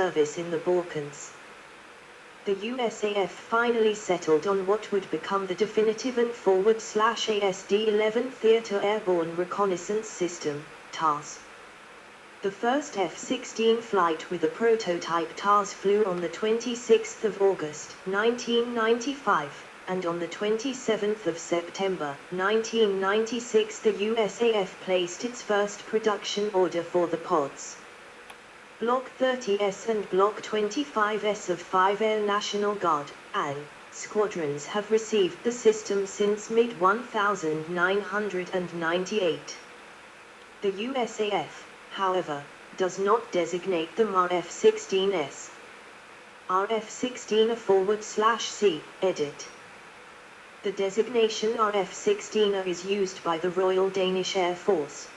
service in the Balkans. The USAF finally settled on what would become the definitive and /ASD-11 Theater Airborne Reconnaissance System, TARS. The first F-16 flight with a prototype TARS flew on the 26th of August, 1995, and on the 27th of September, 1996 the USAF placed its first production order for the pods. Block 30S and Block 25S of 5 Air National Guard, AN, squadrons have received the system since mid-1998. The USAF, however, does not designate them RF-16S. RF-16A/C, edit. The designation RF-16A is used by the Royal Danish Air Force.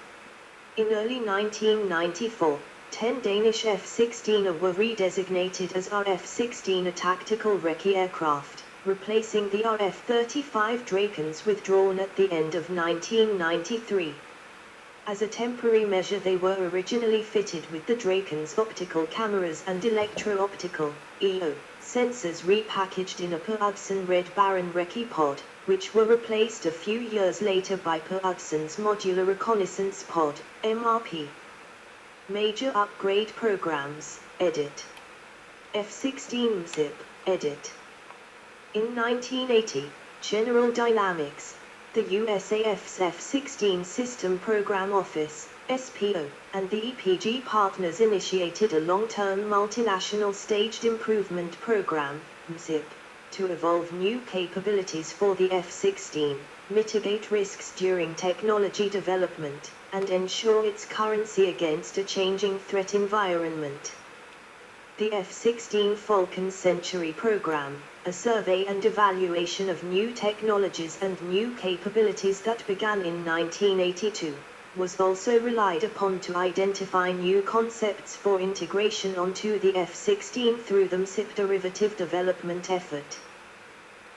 In early 1994, 10 Danish F-16A were redesignated as RF-16A tactical recce aircraft, replacing the RF-35 Drakens withdrawn at the end of 1993. As a temporary measure, they were originally fitted with the Drakens optical cameras and electro-optical (EO) sensors repackaged in a Per Udsen Red Baron recce pod, which were replaced a few years later by Per Udsen's Modular Reconnaissance Pod, MRP. Major upgrade programs, edit. F-16 MSIP, edit. In 1980, General Dynamics, the USAF's F-16 System Program Office, SPO, and the EPG partners initiated a long-term multinational staged improvement program, MSIP, to evolve new capabilities for the F-16, mitigate risks during technology development, and ensure its currency against a changing threat environment. The F-16 Falcon Century Program, a survey and evaluation of new technologies and new capabilities that began in 1982, was also relied upon to identify new concepts for integration onto the F-16 through the MSIP derivative development effort.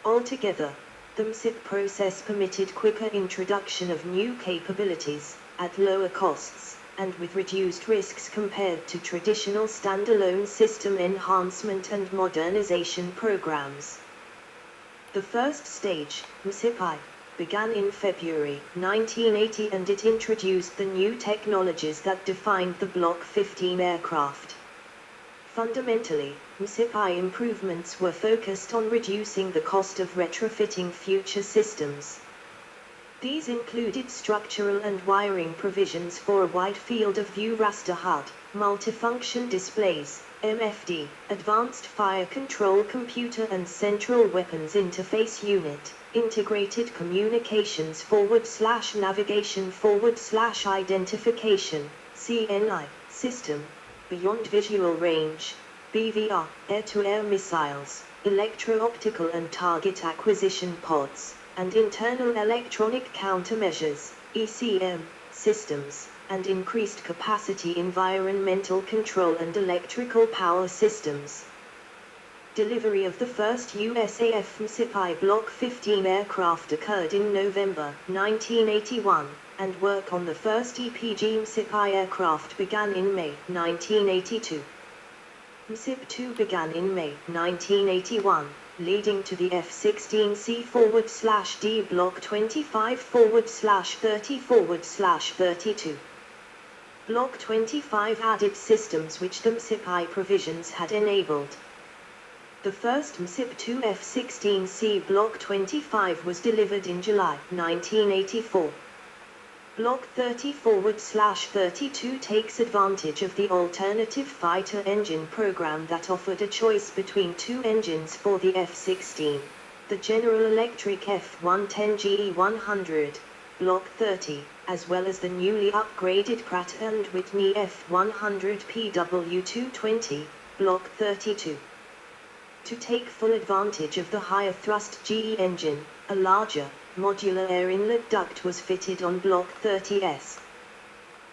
Altogether, the MSIP process permitted quicker introduction of new capabilities, at lower costs, and with reduced risks compared to traditional standalone system enhancement and modernization programs. The first stage, MSIP-I, began in February 1980 and it introduced the new technologies that defined the Block 15 aircraft. Fundamentally, MSIP-I improvements were focused on reducing the cost of retrofitting future systems. These included structural and wiring provisions for a wide field of view raster HUD, multifunction displays, MFD, advanced fire control computer and central weapons interface unit, integrated communications /navigation /identification, CNI, system, beyond visual range, BVR, air-to-air missiles, electro-optical and target acquisition pods, and internal electronic countermeasures, ECM, systems, and increased capacity environmental control and electrical power systems. Delivery of the first USAF MSIP-I Block 15 aircraft occurred in November 1981, and work on the first EPG MSIP-I aircraft began in May 1982. MSIP-II began in May 1981. Leading to the F-16C/D Block 25/30/32. Block 25 added systems which the MSIP-I provisions had enabled. The first MSIP-II F-16C Block 25 was delivered in July 1984. Block 30/32 takes advantage of the alternative fighter engine program that offered a choice between two engines for the F-16, the General Electric F-110 GE100, Block 30, as well as the newly upgraded Pratt & Whitney F-100 PW220, Block 32. To take full advantage of the higher thrust GE engine, a larger, modular air inlet duct was fitted on Block 30S.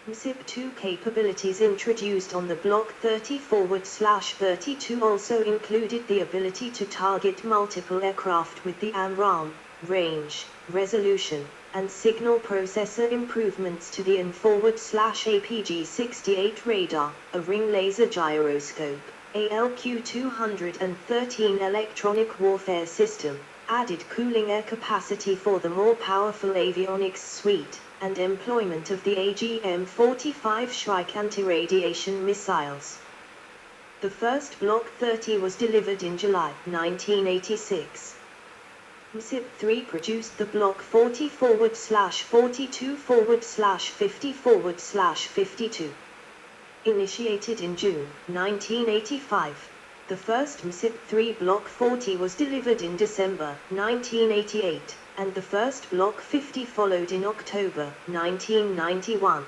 MSIP-II capabilities introduced on the Block 30/32 also included the ability to target multiple aircraft with the AMRAAM, range, resolution, and signal processor improvements to the AN/APG-68 radar, a ring laser gyroscope, ALQ-213 electronic warfare system, added cooling air capacity for the more powerful avionics suite, and employment of the AGM-45 Shrike anti-radiation missiles. The first Block 30 was delivered in July 1986. MSIP-3 produced the Block 40/42/50/50/52. Initiated in June 1985, the first MSIP-3 Block 40 was delivered in December 1988, and the first Block 50 followed in October 1991.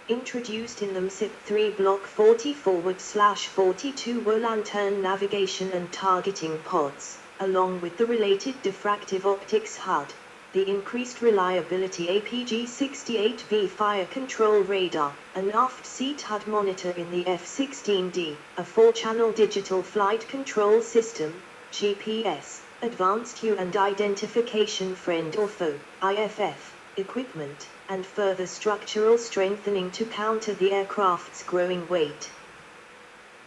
Introduced in the MSIP-3 Block 40/42 were lantern navigation and targeting pods, along with the related diffractive optics HUD, the increased reliability APG-68V fire control radar, an aft seat HUD monitor in the F-16D, a 4-channel digital flight control system, GPS, advanced hue and identification friend or foe, IFF, equipment, and further structural strengthening to counter the aircraft's growing weight.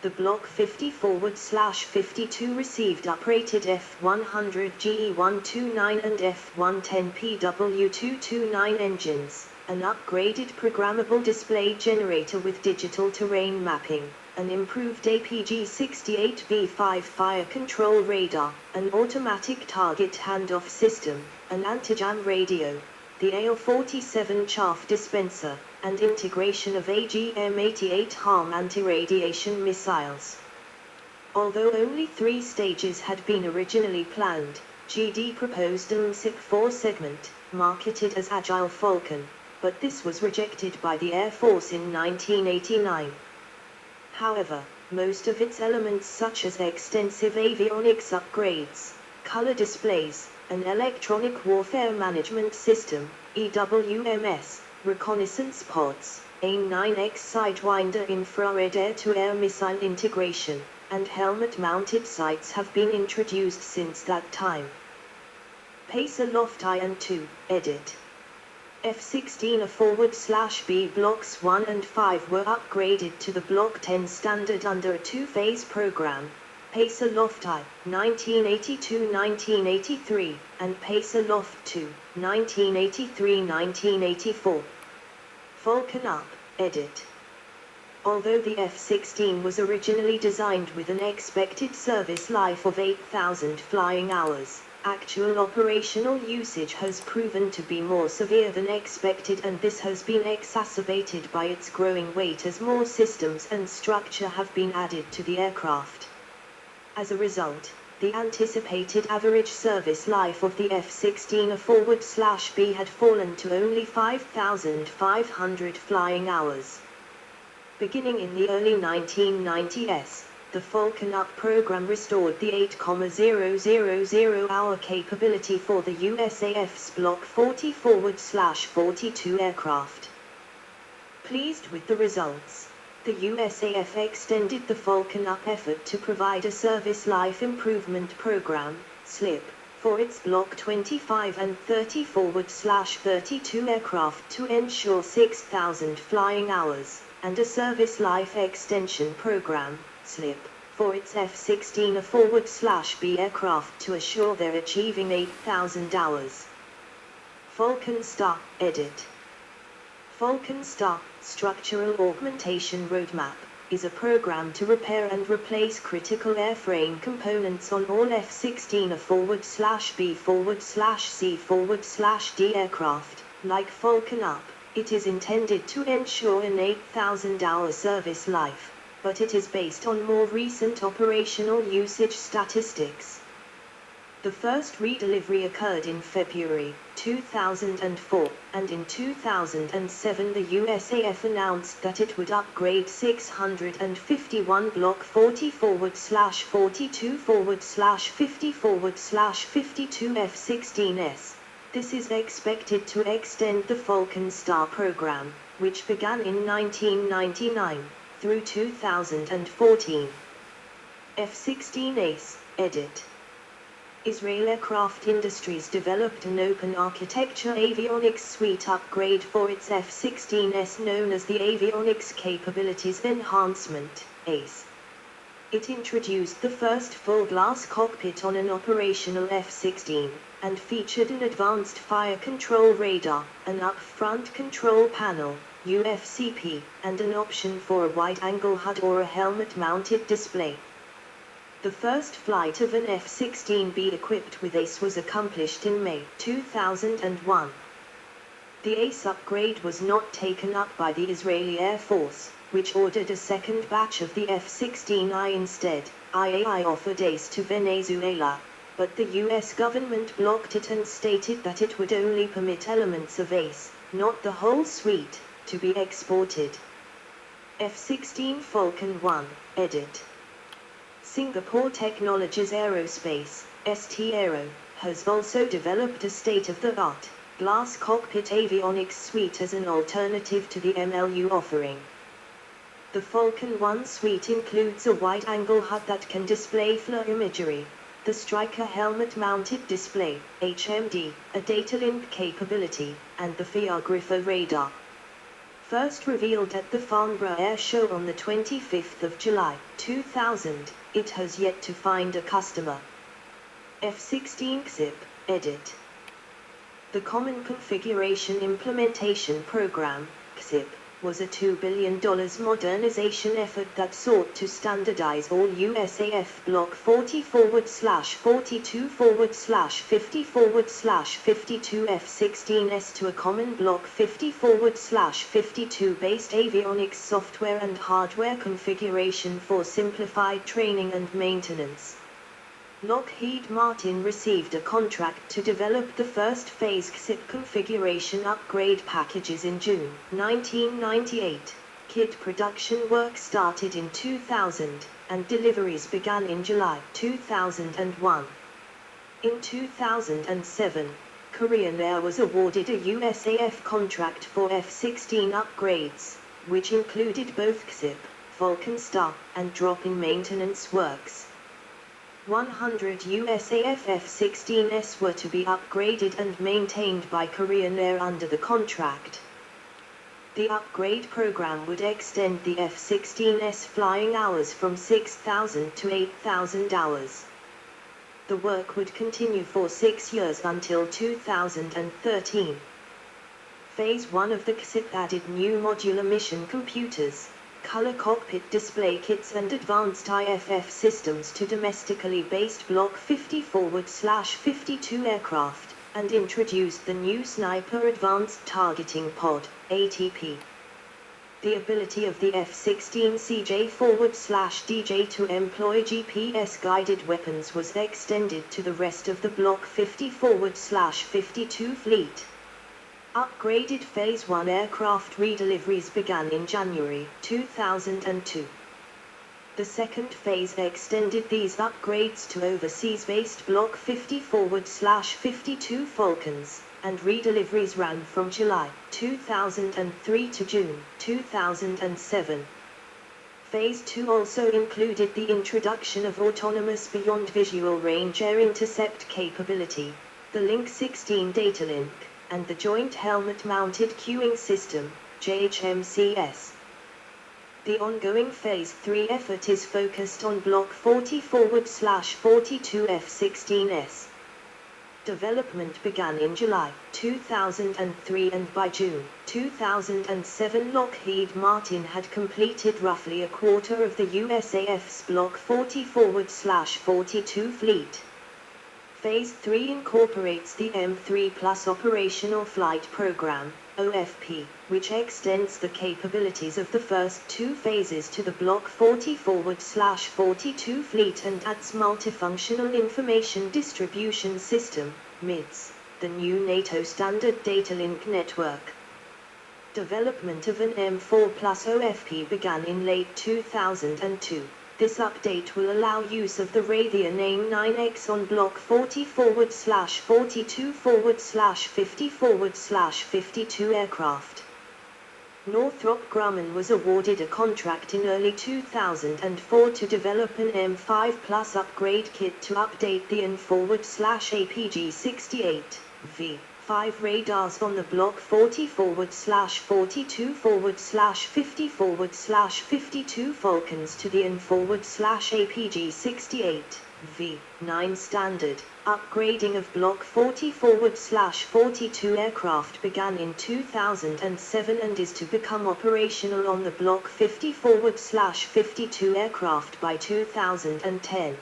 The Block 50/52 received uprated F-100 GE-129 and F-110 PW-229 engines, an upgraded programmable display generator with digital terrain mapping, an improved APG-68V5 fire control radar, an automatic target handoff system, an anti-jam radio, the AL-47 chaff dispenser, and integration of AGM-88 HARM anti-radiation missiles. Although only 3 stages had been originally planned, GD proposed a MSIP-4 segment, marketed as Agile Falcon, but this was rejected by the Air Force in 1989. However, most of its elements such as extensive avionics upgrades, color displays, an electronic warfare management system, EWMS, reconnaissance pods, AIM-9X Sidewinder infrared air-to-air missile integration, and helmet-mounted sights have been introduced since that time. Pacer Loft Iron 2, edit. F-16A/B Blocks 1 and 5 were upgraded to the Block 10 standard under a 2-phase program, Pacer Loft I, 1982-1983, and Pacer Loft II, 1983-1984. Falcon Up, edit. Although the F-16 was originally designed with an expected service life of 8,000 flying hours, actual operational usage has proven to be more severe than expected, and this has been exacerbated by its growing weight as more systems and structure have been added to the aircraft. As a result, the anticipated average service life of the F-16A/B had fallen to only 5,500 flying hours. Beginning in the early 1990s, the Falcon Up program restored the 8,000-hour capability for the USAF's Block 40/42 aircraft. Pleased with the results, the USAF extended the Falcon Up effort to provide a Service Life Improvement Program, SLIP, for its Block 25 and 30/32 aircraft to ensure 6,000 flying hours, and a Service Life Extension Program, SLIP, for its F-16A/B aircraft to assure they're achieving 8,000 hours. Falcon Star, edit. Falcon Star, Structural Augmentation Roadmap, is a program to repair and replace critical airframe components on all F-16A/B/C/D aircraft. Like Falcon Up, it is intended to ensure an 8,000-hour service life, but it is based on more recent operational usage statistics. The first redelivery occurred in February 2004, and in 2007 the USAF announced that it would upgrade 651 Block 40/42/50/52 F-16s. This is expected to extend the Falcon Star program, which began in 1999, through 2014. F-16As, edit. Israel Aircraft Industries developed an open architecture avionics suite upgrade for its F-16s known as the Avionics Capabilities Enhancement, ACE. It introduced the first full-glass cockpit on an operational F-16, and featured an advanced fire control radar, an up-front control panel, UFCP, and an option for a wide-angle HUD or a helmet-mounted display. The first flight of an F-16B equipped with ACE was accomplished in May 2001. The ACE upgrade was not taken up by the Israeli Air Force, which ordered a second batch of the F-16I instead. IAI offered ACE to Venezuela, but the US government blocked it and stated that it would only permit elements of ACE, not the whole suite, to be exported. F-16 Falcon 1, edit. Singapore Technologies Aerospace, ST Aero, has also developed a state-of-the-art glass cockpit avionics suite as an alternative to the MLU offering. The Falcon 1 suite includes a wide-angle HUD that can display FLIR imagery, the Striker helmet-mounted display, HMD, a data link capability, and the FIA-Grifo radar. First revealed at the Farnborough Air Show on the 25th of July, 2000, it has yet to find a customer. F-16 XIP, edit. The Common Configuration Implementation Program, XIP, was a $2 billion modernization effort that sought to standardize all USAF Block 40/42/50/50/52 F-16s to a common Block 50/52 based avionics software and hardware configuration for simplified training and maintenance. Lockheed Martin received a contract to develop the first phase XIP configuration upgrade packages in June 1998. Kit production work started in 2000, and deliveries began in July 2001. In 2007, Korean Air was awarded a USAF contract for F-16 upgrades, which included both XIP, Falcon Star, and drop-in maintenance works. 100 USAF F-16s were to be upgraded and maintained by Korean Air under the contract. The upgrade program would extend the F-16s flying hours from 6,000 to 8,000 hours. The work would continue for 6 years until 2013. Phase 1 of the XIP added new modular mission computers, color cockpit display kits and advanced IFF systems to domestically based Block 50/52 aircraft, and introduced the new Sniper Advanced Targeting Pod, ATP. The ability of the F-16 CJ/DJ to employ GPS-guided weapons was extended to the rest of the Block 50/52 fleet. Upgraded Phase 1 aircraft redeliveries began in January 2002. The second phase extended these upgrades to overseas-based Block 50/52 Falcons, and redeliveries ran from July 2003 to June 2007. Phase 2 also included the introduction of autonomous beyond visual range air intercept capability, the Link 16 data link, and the Joint Helmet-Mounted Queuing System, JHMCS. The ongoing Phase 3 effort is focused on Block 40/42 F-16s. Development began in July 2003 and by June 2007 Lockheed Martin had completed roughly a quarter of the USAF's Block 40/42 fleet. Phase 3 incorporates the M3 Plus Operational Flight Program, OFP, which extends the capabilities of the first two phases to the Block 40/42 fleet and adds Multifunctional Information Distribution System, MIDS, the new NATO standard data link network. Development of an M4 Plus OFP began in late 2002. This update will allow use of the Raytheon AIM-9X on Block 40/42/50/52 aircraft. Northrop Grumman was awarded a contract in early 2004 to develop an M5 Plus upgrade kit to update the AN/APG-68V 5 radars on the Block 40/42/50/52 Falcons to the N/APG-68V9 standard. Upgrading of Block 40/42 aircraft began in 2007 and is to become operational on the Block 50/52 aircraft by 2010.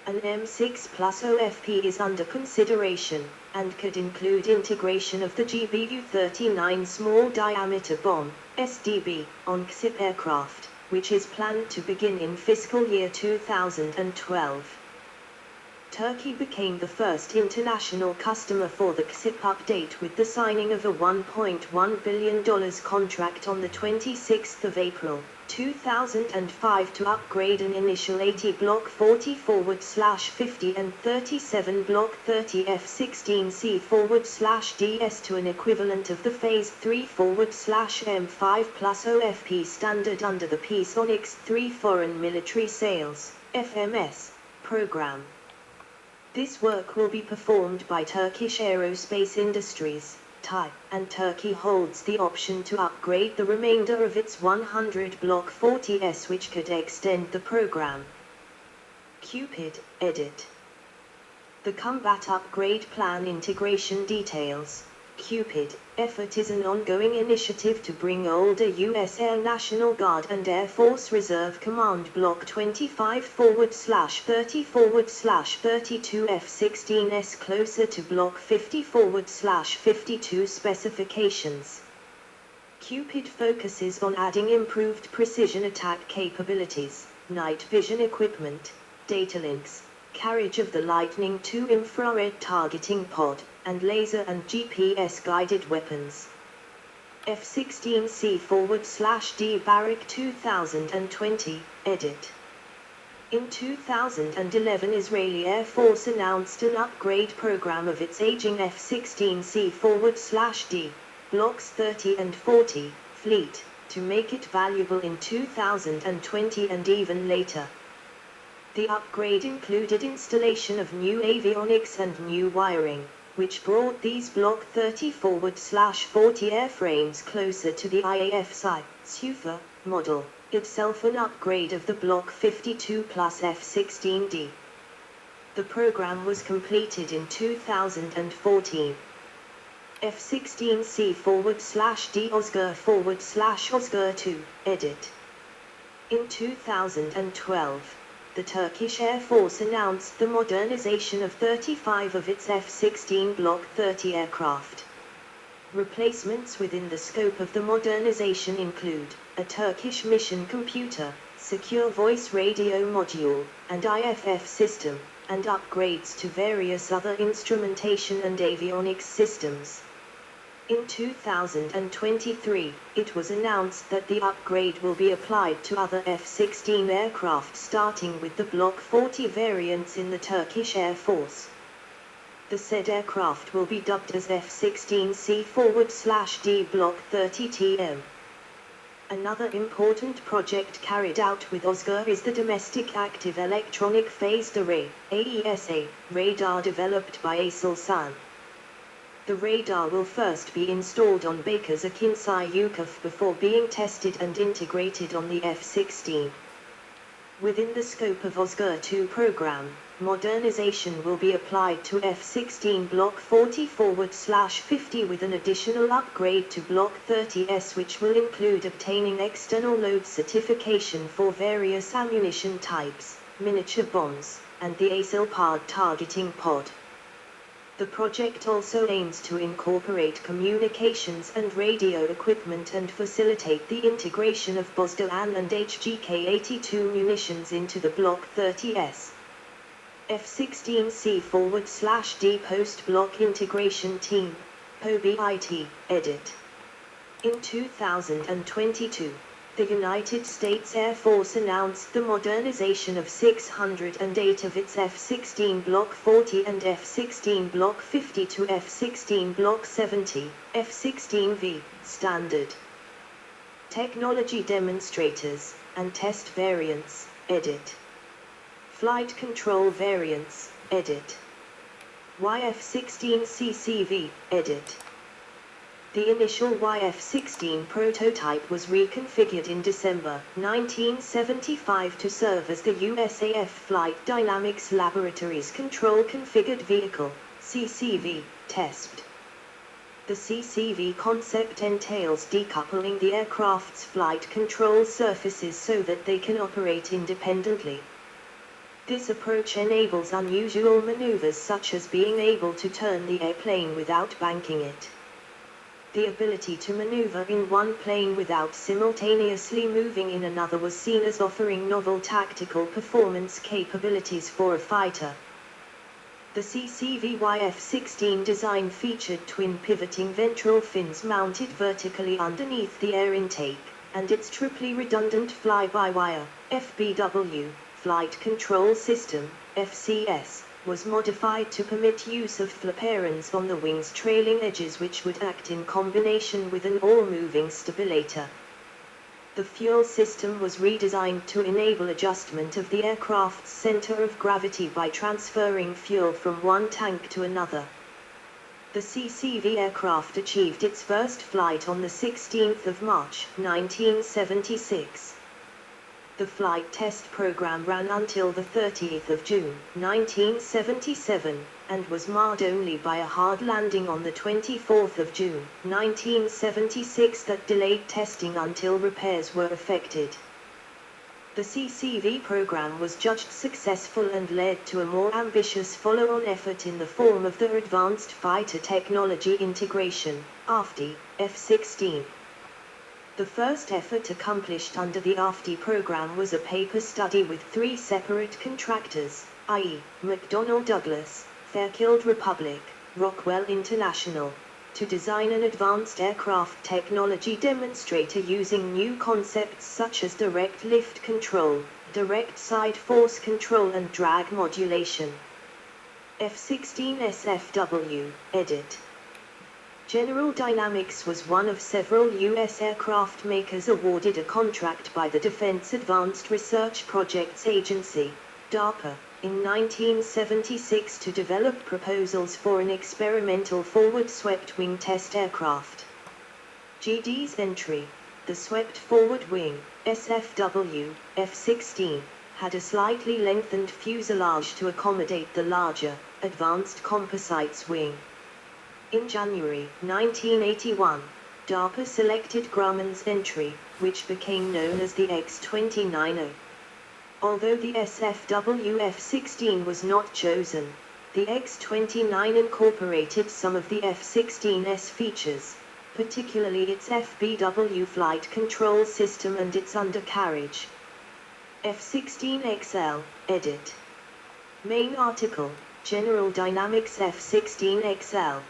An M6 Plus OFP is under consideration, and could include integration of the GBU-39 Small Diameter Bomb, SDB, on XIP aircraft, which is planned to begin in fiscal year 2012. Turkey became the first international customer for the XIP update with the signing of a $1.1 billion contract on the 26th of April, 2005 to upgrade an initial 80 Block 40/50 and 37 Block 30 F-16C/DS to an equivalent of the Phase 3/M5 plus OFP standard under the Peace Onyx 3 Foreign Military Sales, FMS, program. This work will be performed by Turkish Aerospace Industries, TAI, and Turkey holds the option to upgrade the remainder of its 100 Block 40s, which could extend the program. Cupid, edit. The Combat Upgrade Plan Integration Details. Cupid effort is an ongoing initiative to bring older U.S. Air National Guard and Air Force Reserve Command Block 25/30/32 F-16s closer to Block 50/52 specifications. Cupid focuses on adding improved precision attack capabilities, night vision equipment, data links, carriage of the Lightning II infrared targeting pod, and laser and GPS-guided weapons. F-16C/D Barrack 2020, edit. In 2011, Israeli Air Force announced an upgrade program of its aging F-16C/D, Blocks 30 and 40, fleet, to make it valuable in 2020 and even later. The upgrade included installation of new avionics and new wiring, which brought these Block 30/40 airframes closer to the IAF SUFA model, itself an upgrade of the Block 52 plus F-16D. The program was completed in 2014. F-16C/D Osgur/Osgur-2, edit. In 2012, the Turkish Air Force announced the modernization of 35 of its F-16 Block 30 aircraft. Replacements within the scope of the modernization include a Turkish mission computer, secure voice radio module, and IFF system, and upgrades to various other instrumentation and avionics systems. In 2023, it was announced that the upgrade will be applied to other F-16 aircraft starting with the Block 40 variants in the Turkish Air Force. The said aircraft will be dubbed as F-16C/D Block 30TM. Another important project carried out with Osgur is the Domestic Active Electronic Phased Array, AESA, radar developed by Aselsan. The radar will first be installed on Baker's Akinsay UCAF before being tested and integrated on the F-16. Within the scope of Osgur 2 program, modernization will be applied to F-16 Block 40/50 with an additional upgrade to Block 30s, which will include obtaining external load certification for various ammunition types, miniature bombs, and the ASIL-PAD targeting pod. The project also aims to incorporate communications and radio equipment and facilitate the integration of Bosdoan and HGK-82 munitions into the Block 30s. F-16C/D Post-Block Integration Team, POBIT, edit. In 2022, the United States Air Force announced the modernization of 608 of its F-16 Block 40 and F-16 Block 50 to F-16 Block 70, F-16V, standard. Technology demonstrators, and test variants, edit. Flight control variants, edit. YF-16 CCV, edit. The initial YF-16 prototype was reconfigured in December 1975 to serve as the USAF Flight Dynamics Laboratory's Control Configured Vehicle, CCV, test. The CCV concept entails decoupling the aircraft's flight control surfaces so that they can operate independently. This approach enables unusual maneuvers such as being able to turn the airplane without banking it. The ability to maneuver in one plane without simultaneously moving in another was seen as offering novel tactical performance capabilities for a fighter. The CCV-YF-16 design featured twin pivoting ventral fins mounted vertically underneath the air intake, and its triply redundant fly-by-wire, FBW, flight control system, FCS, was modified to permit use of flaperons on the wing's trailing edges which would act in combination with an all-moving stabilator. The fuel system was redesigned to enable adjustment of the aircraft's center of gravity by transferring fuel from one tank to another. The CCV aircraft achieved its first flight on the 16th of March, 1976. The flight test program ran until the 30th of June, 1977, and was marred only by a hard landing on the 24th of June, 1976 that delayed testing until repairs were effected. The CCV program was judged successful and led to a more ambitious follow-on effort in the form of the Advanced Fighter Technology Integration, AFTI, F-16. The first effort accomplished under the AFTI program was a paper study with 3 separate contractors, i.e., McDonnell Douglas, Fairchild Republic, Rockwell International, to design an advanced aircraft technology demonstrator using new concepts such as direct lift control, direct side force control and drag modulation. F-16 SFW, edit. General Dynamics was one of several U.S. aircraft makers awarded a contract by the Defense Advanced Research Projects Agency, DARPA, in 1976 to develop proposals for an experimental forward-swept wing test aircraft. GD's entry, the swept forward wing, SFW, F-16, had a slightly lengthened fuselage to accommodate the larger, advanced composites wing. In January 1981, DARPA selected Grumman's entry, which became known as the X-29O. Although the SFW F-16 was not chosen, the X-29 incorporated some of the F-16's features, particularly its FBW flight control system and its undercarriage. F-16XL, edit. Main article, General Dynamics F-16XL.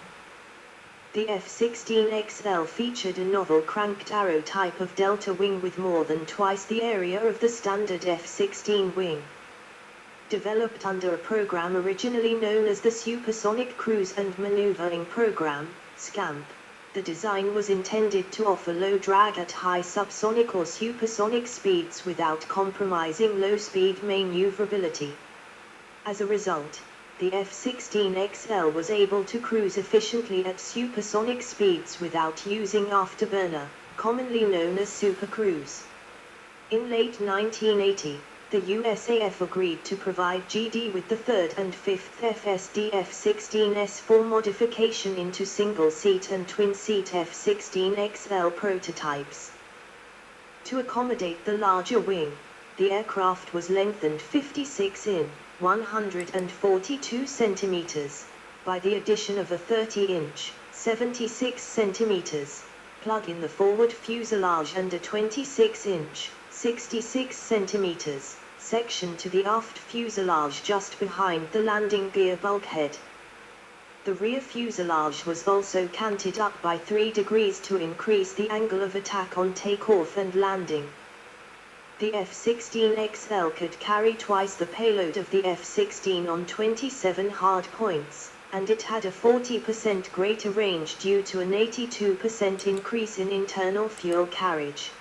The F-16XL featured a novel cranked arrow type of delta wing with more than twice the area of the standard F-16 wing. Developed under a program originally known as the Supersonic Cruise and Maneuvering Program, SCAMP, the design was intended to offer low drag at high subsonic or supersonic speeds without compromising low-speed maneuverability. As a result, the F-16XL was able to cruise efficiently at supersonic speeds without using afterburner, commonly known as supercruise. In late 1980, the USAF agreed to provide GD with the 3rd and 5th FSD F-16s for modification into single-seat and twin-seat F-16XL prototypes. To accommodate the larger wing, the aircraft was lengthened 56 in. 142 centimeters, by the addition of a 30-inch, 76 centimeters, plug in the forward fuselage and a 26-inch, 66 centimeters, section to the aft fuselage just behind the landing gear bulkhead. The rear fuselage was also canted up by 3 degrees to increase the angle of attack on takeoff and landing. The F-16XL could carry twice the payload of the F-16 on 27 hard points, and it had a 40% greater range due to an 82% increase in internal fuel carriage.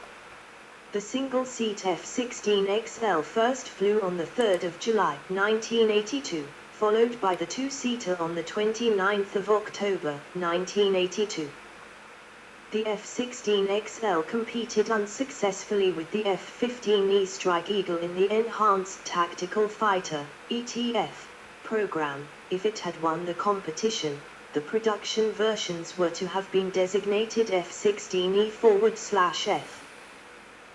The single-seat F-16XL first flew on the 3rd of July 1982, followed by the two-seater on the 29th of October, 1982. The F-16XL competed unsuccessfully with the F-15E Strike Eagle in the Enhanced Tactical Fighter, ETF, program. If it had won the competition, the production versions were to have been designated F-16E/F.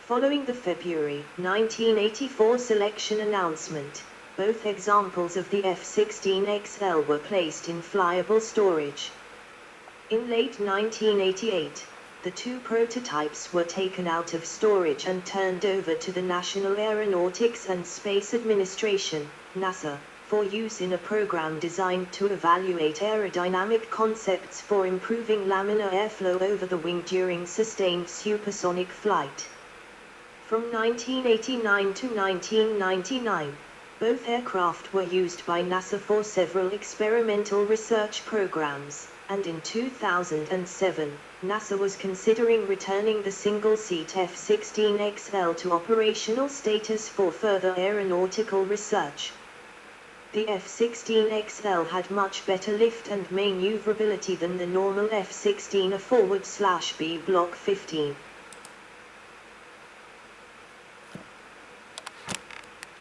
Following the February 1984 selection announcement, both examples of the F-16XL were placed in flyable storage. In late 1988, the two prototypes were taken out of storage and turned over to the National Aeronautics and Space Administration, NASA, for use in a program designed to evaluate aerodynamic concepts for improving laminar airflow over the wing during sustained supersonic flight. From 1989 to 1999, both aircraft were used by NASA for several experimental research programs, and in 2007, NASA was considering returning the single-seat F-16XL to operational status for further aeronautical research. The F-16XL had much better lift and maneuverability than the normal F-16A/B Block 15.